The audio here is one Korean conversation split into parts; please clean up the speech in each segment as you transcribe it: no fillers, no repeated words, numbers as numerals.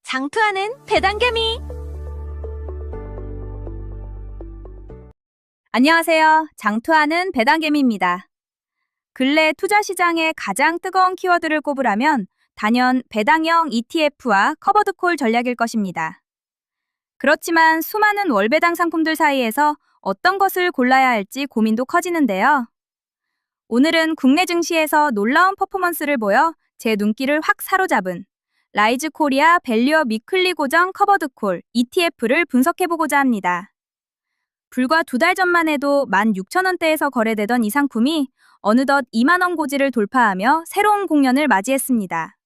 장투하는 배당개미. 안녕하세요. 장투하는 배당개미입니다. 근래 투자 시장의 가장 뜨거운 키워드를 꼽으라면 단연 배당형 ETF와 커버드콜 전략일 것입니다. 그렇지만 수많은 월배당 상품들 사이에서 어떤 것을 골라야 할지 고민도 커지는데요. 오늘은 국내 증시에서 놀라운 퍼포먼스를 보여 제 눈길을 확 사로잡은 라이즈 코리아 밸류업 위클리 고정 커버드콜 ETF를 분석해보고자 합니다. 불과 2달 전만 해도 16,000원대에서 거래되던 이 상품이 어느덧 2만원 고지를 돌파하며 새로운 공연을 맞이했습니다.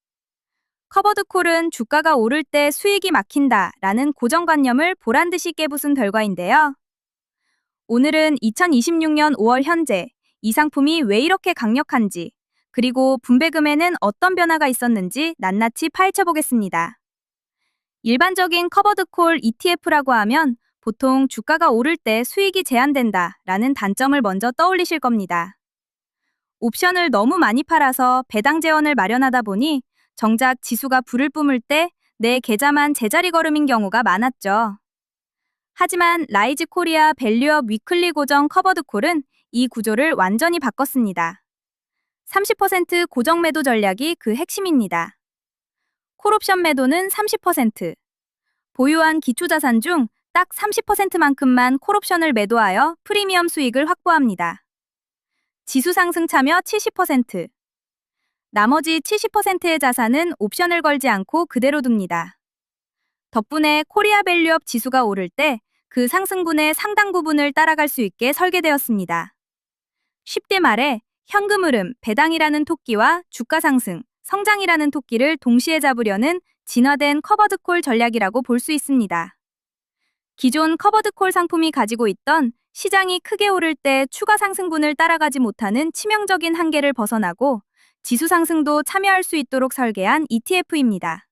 커버드콜은 주가가 오를 때 수익이 막힌다라는 고정관념을 보란듯이 깨부순 결과인데요. 오늘은 2026년 5월 현재 이 상품이 왜 이렇게 강력한지, 그리고 분배금에는 어떤 변화가 있었는지 낱낱이 파헤쳐보겠습니다. 일반적인 커버드콜 ETF라고 하면 보통 주가가 오를 때 수익이 제한된다라는 단점을 먼저 떠올리실 겁니다. 옵션을 너무 많이 팔아서 배당 재원을 마련하다 보니 정작 지수가 불을 뿜을 때 내 계좌만 제자리 걸음인 경우가 많았죠. 하지만 라이즈 코리아 밸류업 위클리 고정 커버드콜은 이 구조를 완전히 바꿨습니다. 30% 고정 매도 전략이 그 핵심입니다. 콜옵션 매도는 30%, 보유한 기초자산 중 딱 30%만큼만 콜옵션을 매도하여 프리미엄 수익을 확보합니다. 지수 상승 참여 70%, 나머지 70%의 자산은 옵션을 걸지 않고 그대로 둡니다. 덕분에 코리아 밸류업 지수가 오를 때 그 상승분의 상당 부분을 따라갈 수 있게 설계되었습니다. 쉽게 말해 현금 흐름, 배당이라는 토끼와 주가 상승, 성장이라는 토끼를 동시에 잡으려는 진화된 커버드콜 전략이라고 볼 수 있습니다. 기존 커버드콜 상품이 가지고 있던 시장이 크게 오를 때 추가 상승분을 따라가지 못하는 치명적인 한계를 벗어나고 지수 상승도 참여할 수 있도록 설계한 ETF입니다.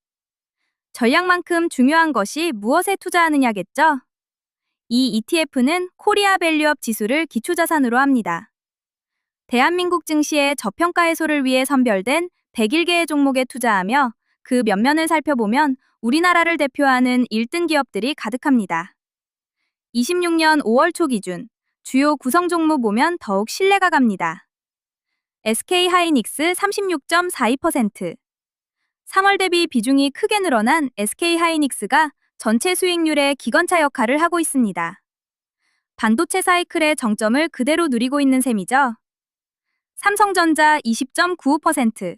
전략만큼 중요한 것이 무엇에 투자하느냐겠죠? 이 ETF는 코리아 밸류업 지수를 기초자산으로 합니다. 대한민국 증시의 저평가 해소를 위해 선별된 101개의 종목에 투자하며 그 면면을 살펴보면 우리나라를 대표하는 1등 기업들이 가득합니다. 26년 5월 초 기준 주요 구성 종목 보면 더욱 신뢰가 갑니다. SK하이닉스 36.42%, 3월 대비 비중이 크게 늘어난 SK하이닉스가 전체 수익률의 기관차 역할을 하고 있습니다. 반도체 사이클의 정점을 그대로 누리고 있는 셈이죠. 삼성전자 20.95%,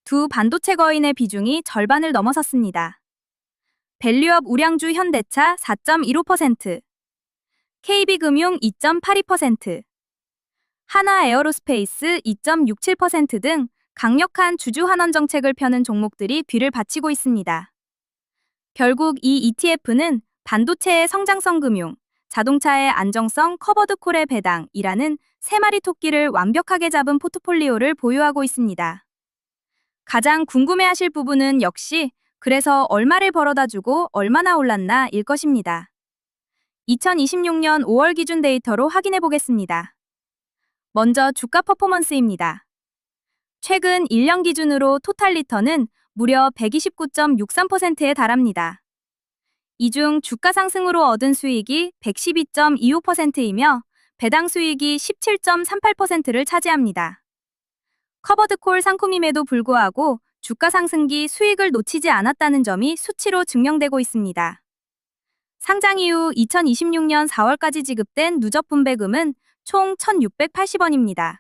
두 반도체 거인의 비중이 절반을 넘어섰습니다. 밸류업 우량주 현대차 4.15%, KB금융 2.82%, 하나에어로스페이스 2.67% 등 강력한 주주 환원 정책을 펴는 종목들이 뒤를 바치고 있습니다. 결국 이 ETF는 반도체의 성장성 금융, 자동차의 안정성 커버드콜의 배당이라는 세 마리 토끼를 완벽하게 잡은 포트폴리오를 보유하고 있습니다. 가장 궁금해하실 부분은 역시 그래서 얼마를 벌어다 주고 얼마나 올랐나 일 것입니다. 2026년 5월 기준 데이터로 확인해 보겠습니다. 먼저 주가 퍼포먼스입니다. 최근 1년 기준으로 토탈 리턴은 무려 129.63%에 달합니다. 이 중 주가 상승으로 얻은 수익이 112.25%이며 배당 수익이 17.38%를 차지합니다. 커버드콜 상품임에도 불구하고 주가 상승기 수익을 놓치지 않았다는 점이 수치로 증명되고 있습니다. 상장 이후 2026년 4월까지 지급된 누적 분배금은 총 1,680원입니다.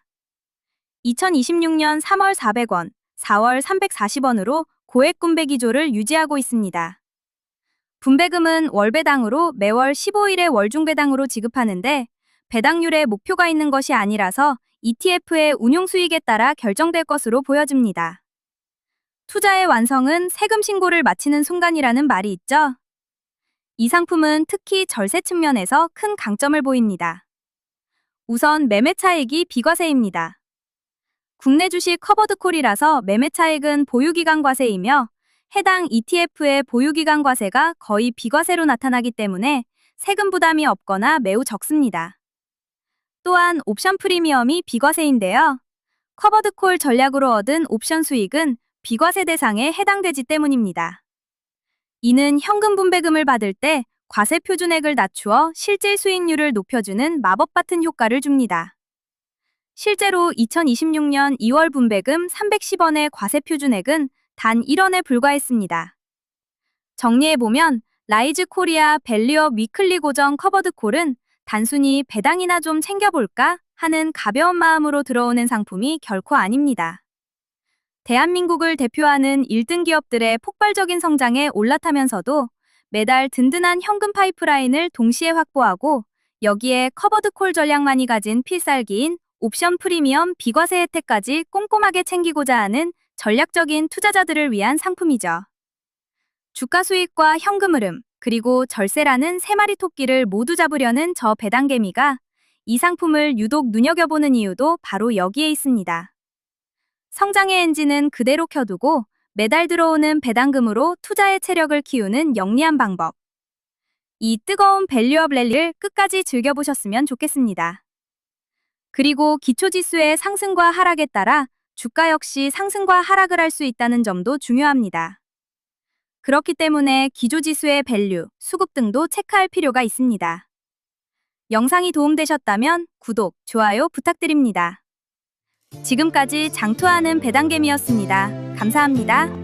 2026년 3월 400원, 4월 340원으로 고액 분배 기조를 유지하고 있습니다. 분배금은 월배당으로 매월 15일의 월중배당으로 지급하는데 배당률에 목표가 있는 것이 아니라서 ETF의 운용 수익에 따라 결정될 것으로 보여집니다. 투자의 완성은 세금 신고를 마치는 순간이라는 말이 있죠. 이 상품은 특히 절세 측면에서 큰 강점을 보입니다. 우선 매매 차익이 비과세입니다. 국내 주식 커버드콜이라서 매매 차익은 보유기간 과세이며 해당 ETF의 보유기간 과세가 거의 비과세로 나타나기 때문에 세금 부담이 없거나 매우 적습니다. 또한 옵션 프리미엄이 비과세인데요. 커버드콜 전략으로 얻은 옵션 수익은 비과세 대상에 해당되지 때문입니다. 이는 현금 분배금을 받을 때 과세 표준액을 낮추어 실제 수익률을 높여주는 마법 같은 효과를 줍니다. 실제로 2026년 2월 분배금 310원의 과세 표준액은 단 1원에 불과했습니다. 정리해보면 라이즈 코리아 밸류업 위클리 고정 커버드 콜은 단순히 배당이나 좀 챙겨볼까 하는 가벼운 마음으로 들어오는 상품이 결코 아닙니다. 대한민국을 대표하는 1등 기업들의 폭발적인 성장에 올라타면서도 매달 든든한 현금 파이프라인을 동시에 확보하고 여기에 커버드 콜 전략만이 가진 필살기인 옵션 프리미엄 비과세 혜택까지 꼼꼼하게 챙기고자 하는 전략적인 투자자들을 위한 상품이죠. 주가 수익과 현금 흐름, 그리고 절세라는 세 마리 토끼를 모두 잡으려는 저 배당개미가 이 상품을 유독 눈여겨보는 이유도 바로 여기에 있습니다. 성장의 엔진은 그대로 켜두고 매달 들어오는 배당금으로 투자의 체력을 키우는 영리한 방법. 이 뜨거운 밸류업 랠리를 끝까지 즐겨보셨으면 좋겠습니다. 그리고 기초지수의 상승과 하락에 따라 주가 역시 상승과 하락을 할 수 있다는 점도 중요합니다. 그렇기 때문에 기조지수의 밸류, 수급 등도 체크할 필요가 있습니다. 영상이 도움되셨다면 구독, 좋아요 부탁드립니다. 지금까지 장투하는 배당개미였습니다. 감사합니다.